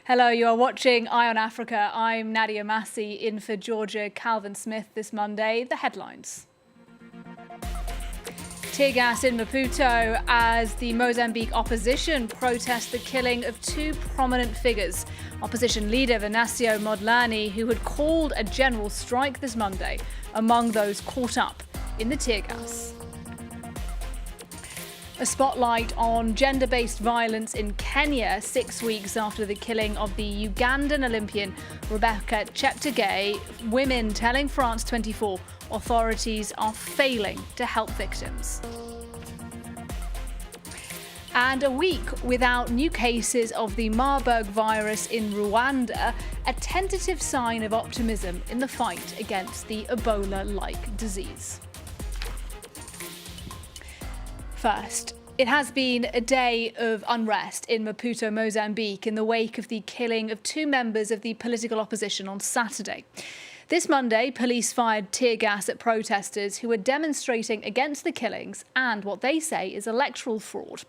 Hello, you are watching Eye on Africa. I'm Nadia Massey in for Georgia Calvin-Smith this Monday. The headlines. Tear gas in Maputo as the Mozambique opposition protests the killing of two prominent figures. Opposition leader Venancio Mondlane, who had called a general strike this Monday, among those caught up in the tear gas. A spotlight on gender-based violence in Kenya 6 weeks after the killing of the Ugandan Olympian Rebecca Cheptegei. Women telling France 24 authorities are failing to help victims. And a week without new cases of the Marburg virus in Rwanda, a tentative sign of optimism in the fight against the Ebola-like disease. First, it has been a day of unrest in Maputo, Mozambique, in the wake of the killing of two members of the political opposition on Saturday. This Monday, police fired tear gas at protesters who were demonstrating against the killings and what they say is electoral fraud.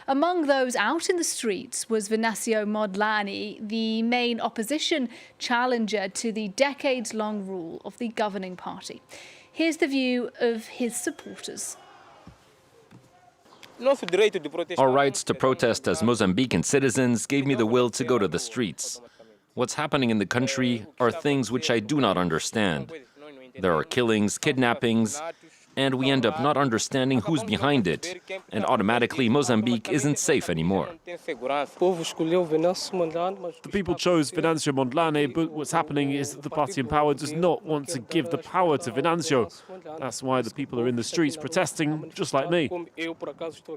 Among those out in the streets was Venancio Mondlane, the main opposition challenger to the decades-long rule of the governing party. Here's the view of his supporters. Our rights to protest as Mozambican citizens gave me the will to go to the streets. What's happening in the country are things which I do not understand. There are killings, kidnappings, and we end up not understanding who's behind it, and automatically Mozambique isn't safe anymore. The people chose Venancio Mondlane, but what's happening is that the party in power does not want to give the power to Venancio. That's why the people are in the streets protesting, just like me.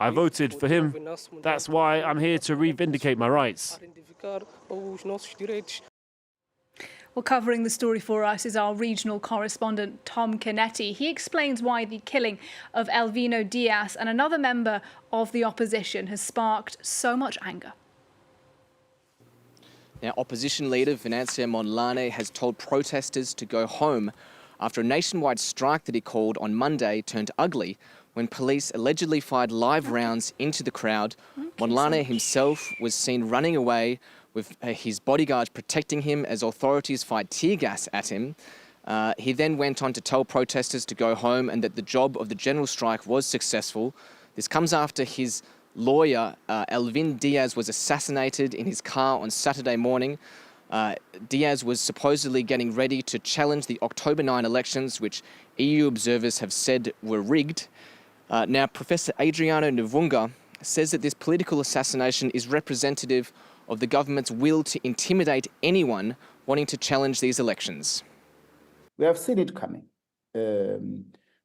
I voted for him. That's why I'm here to re-vindicate my rights. Well, covering the story for us is our regional correspondent, Tom Canetti. He explains why the killing of Elvino Diaz and another member of the opposition has sparked so much anger. Now, opposition leader Venancio Mondlane has told protesters to go home after a nationwide strike that he called on Monday turned ugly when police allegedly fired live rounds into the crowd. Mondlane himself was seen running away with his bodyguards protecting him as authorities fired tear gas at him. He then went on to tell protesters to go home and that the job of the general strike was successful. This comes after his lawyer, Elvin Diaz, was assassinated in his car on Saturday morning. Diaz was supposedly getting ready to challenge the October 9 elections, which EU observers have said were rigged. Now, Professor Adriano Nvunga says that this political assassination is representative of the government's will to intimidate anyone wanting to challenge these elections. We have seen it coming.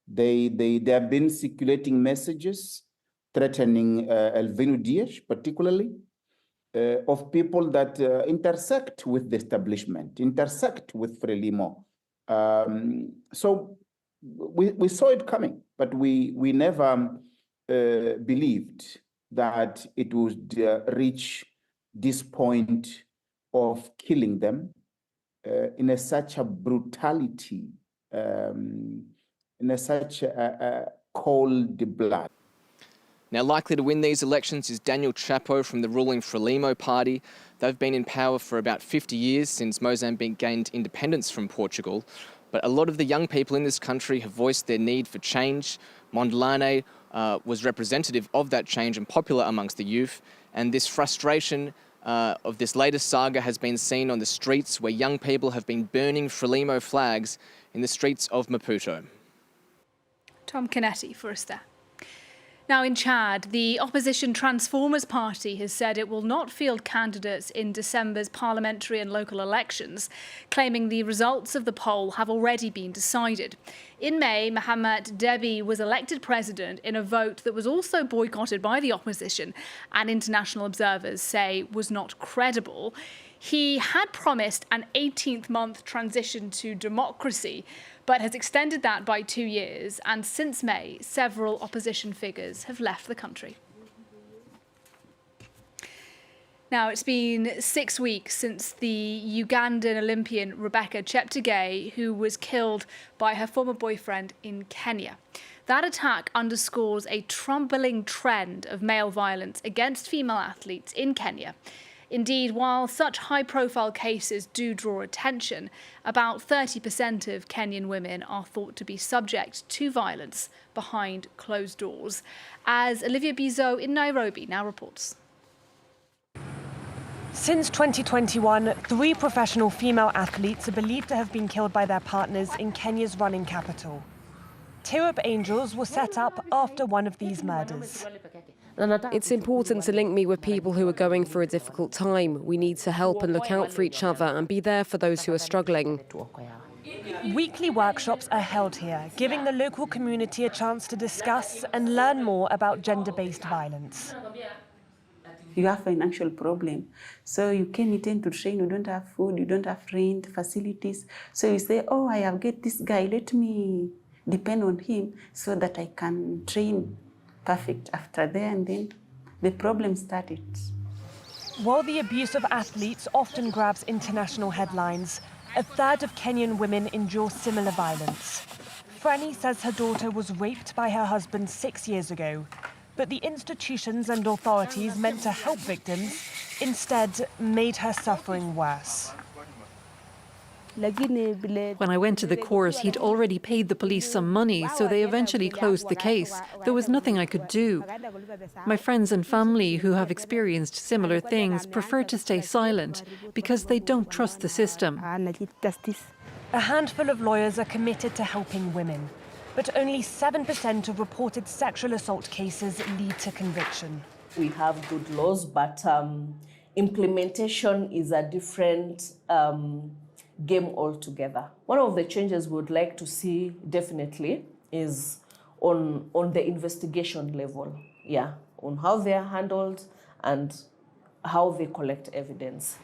They have been circulating messages threatening Elvino Diaz, particularly, of people that intersect with the establishment, intersect with Frelimo. So we saw it coming, but we never believed that it would reach this point of killing them in such a brutality, in such a cold blood. Now, likely to win these elections is Daniel Chapo from the ruling Frelimo party. They've been in power for about 50 years since Mozambique gained independence from Portugal. But a lot of the young people in this country have voiced their need for change. Mondlane was representative of that change and popular amongst the youth. And this frustration of this latest saga has been seen on the streets where young people have been burning Frelimo flags in the streets of Maputo. Tom Canetti for us there. Now in Chad, the opposition Transformers Party has said it will not field candidates in December's parliamentary and local elections, claiming the results of the poll have already been decided. In May, Mahamat Deby was elected president in a vote that was also boycotted by the opposition and international observers say was not credible. He had promised an 18th-month transition to democracy, but has extended that by 2 years, and since May, several opposition figures have left the country. Now, it's been 6 weeks since the Ugandan Olympian Rebecca Cheptegei, who was killed by her former boyfriend in Kenya. That attack underscores a troubling trend of male violence against female athletes in Kenya. Indeed, while such high-profile cases do draw attention, about 30% of Kenyan women are thought to be subject to violence behind closed doors, as Olivia Bizot in Nairobi now reports. Since 2021, 3 professional female athletes are believed to have been killed by their partners in Kenya's running capital. Tirop Angels was set up after one of these murders. It's important to link me with people who are going through a difficult time. We need to help and look out for each other and be there for those who are struggling. Weekly workshops are held here, giving the local community a chance to discuss and learn more about gender-based violence. You have financial problem, so you came in to train, you don't have food, you don't have rent, facilities. So you say, oh, I have get this guy, let me depend on him so that I can train perfect after there, and then the problem started. While the abuse of athletes often grabs international headlines, a third of Kenyan women endure similar violence. Franny says her daughter was raped by her husband 6 years ago, but the institutions and authorities meant to help victims instead made her suffering worse. When I went to the court, he'd already paid the police some money, so they eventually closed the case. There was nothing I could do. My friends and family who have experienced similar things prefer to stay silent because they don't trust the system. A handful of lawyers are committed to helping women, but only 7% of reported sexual assault cases lead to conviction. We have good laws, but implementation is a different game altogether. One of the changes we would like to see definitely is on the investigation level, on how they are handled and how they collect evidence.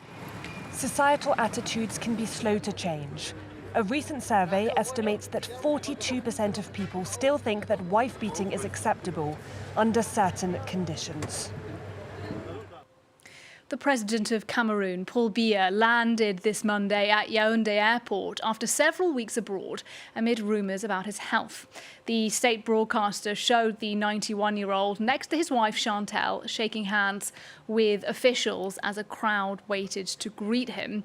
Societal attitudes can be slow to change. A recent survey estimates that 42% of people still think that wife beating is acceptable under certain conditions. The president of Cameroon, Paul Biya, landed this Monday at Yaoundé Airport after several weeks abroad amid rumours about his health. The state broadcaster showed the 91-year-old next to his wife Chantal, shaking hands with officials as a crowd waited to greet him.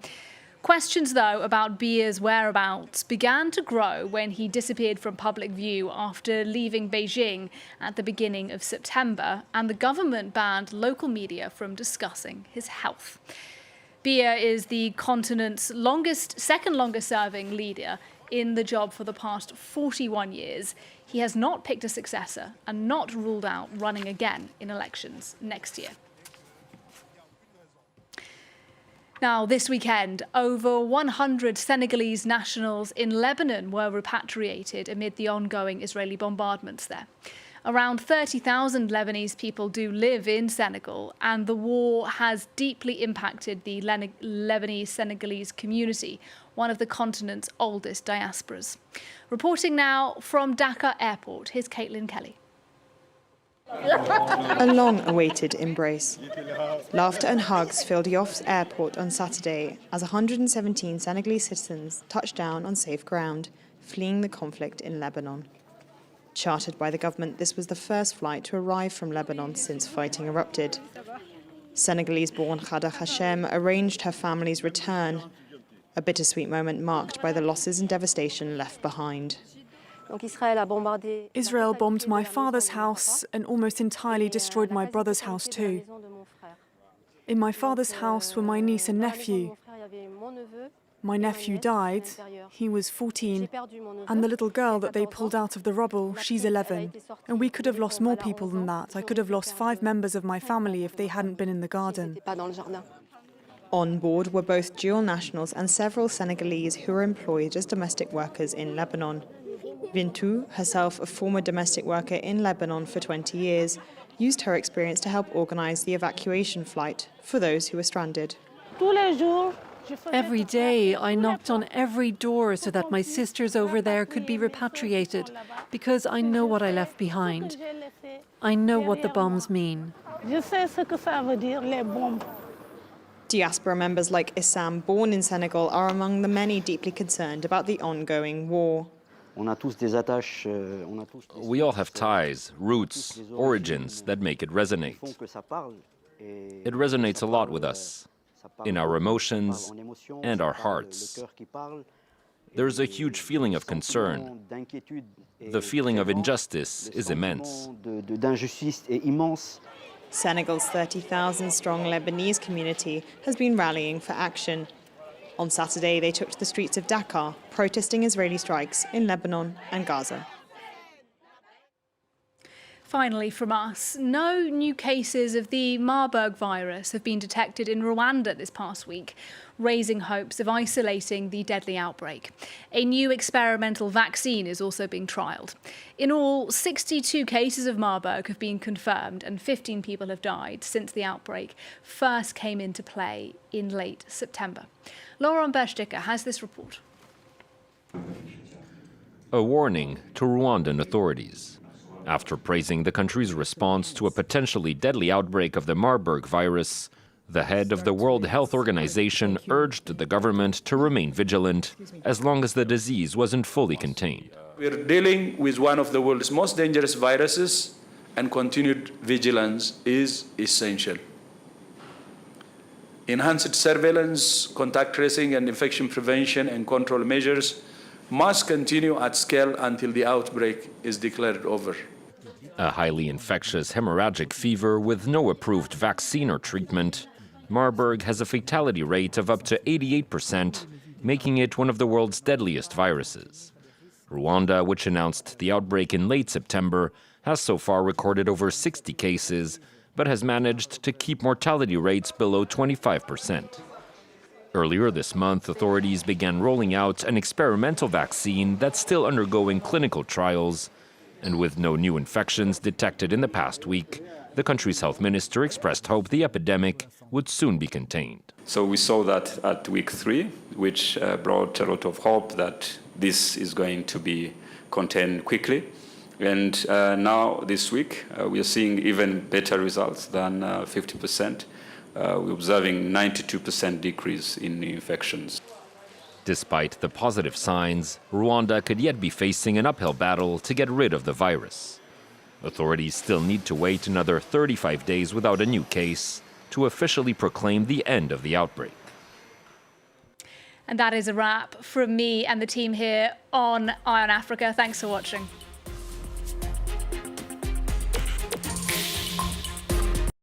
Questions, though, about Biya's whereabouts began to grow when he disappeared from public view after leaving Beijing at the beginning of September, and the government banned local media from discussing his health. Biya is the continent's second longest serving leader in the job for the past 41 years. He has not picked a successor and not ruled out running again in elections next year. Now, this weekend, over 100 Senegalese nationals in Lebanon were repatriated amid the ongoing Israeli bombardments there. Around 30,000 Lebanese people do live in Senegal, and the war has deeply impacted the Lebanese Senegalese community, one of the continent's oldest diasporas. Reporting now from Dakar Airport, here's Caitlin Kelly. A long-awaited embrace. Laughter and hugs filled Yoff's airport on Saturday as 117 Senegalese citizens touched down on safe ground, fleeing the conflict in Lebanon. Chartered by the government, this was the first flight to arrive from Lebanon since fighting erupted. Senegalese-born Khada Hashem arranged her family's return, a bittersweet moment marked by the losses and devastation left behind. Israel bombed my father's house and almost entirely destroyed my brother's house too. In my father's house were my niece and nephew. My nephew died, he was 14, and the little girl that they pulled out of the rubble, she's 11. And we could have lost more people than that. I could have lost 5 members of my family if they hadn't been in the garden. On board were both dual nationals and several Senegalese who were employed as domestic workers in Lebanon. Bintou, herself a former domestic worker in Lebanon for 20 years, used her experience to help organise the evacuation flight for those who were stranded. Every day I knocked on every door so that my sisters over there could be repatriated, because I know what I left behind. I know what the bombs mean. Diaspora members like Issam, born in Senegal, are among the many deeply concerned about the ongoing war. We all have ties, roots, origins that make it resonate. It resonates a lot with us. in our emotions and our hearts. There's a huge feeling of concern. The feeling of injustice is immense. Senegal's 30,000-strong Lebanese community has been rallying for action. On Saturday, they took to the streets of Dakar, protesting Israeli strikes in Lebanon and Gaza. Finally from us, no new cases of the Marburg virus have been detected in Rwanda this past week, raising hopes of isolating the deadly outbreak. A new experimental vaccine is also being trialled. In all, 62 cases of Marburg have been confirmed and 15 people have died since the outbreak first came into play in late September. Laurent Bersticker has this report. A warning to Rwandan authorities. After praising the country's response to a potentially deadly outbreak of the Marburg virus, the head of the World Health Organization urged the government to remain vigilant as long as the disease wasn't fully contained. We're dealing with one of the world's most dangerous viruses, and continued vigilance is essential. Enhanced surveillance, contact tracing, and infection prevention and control measures must continue at scale until the outbreak is declared over. A highly infectious hemorrhagic fever with no approved vaccine or treatment, Marburg has a fatality rate of up to 88%, making it one of the world's deadliest viruses. Rwanda, which announced the outbreak in late September, has so far recorded over 60 cases, but has managed to keep mortality rates below 25%. Earlier this month, authorities began rolling out an experimental vaccine that's still undergoing clinical trials. And with no new infections detected in the past week, the country's health minister expressed hope the epidemic would soon be contained. So we saw that at week 3, which brought a lot of hope that this is going to be contained quickly. And now this week, we are seeing even better results than 50%. We're observing 92% decrease in infections. Despite the positive signs, Rwanda could yet be facing an uphill battle to get rid of the virus. Authorities still need to wait another 35 days without a new case to officially proclaim the end of the outbreak. And that is a wrap from me and the team here on Eye on Africa. Thanks for watching.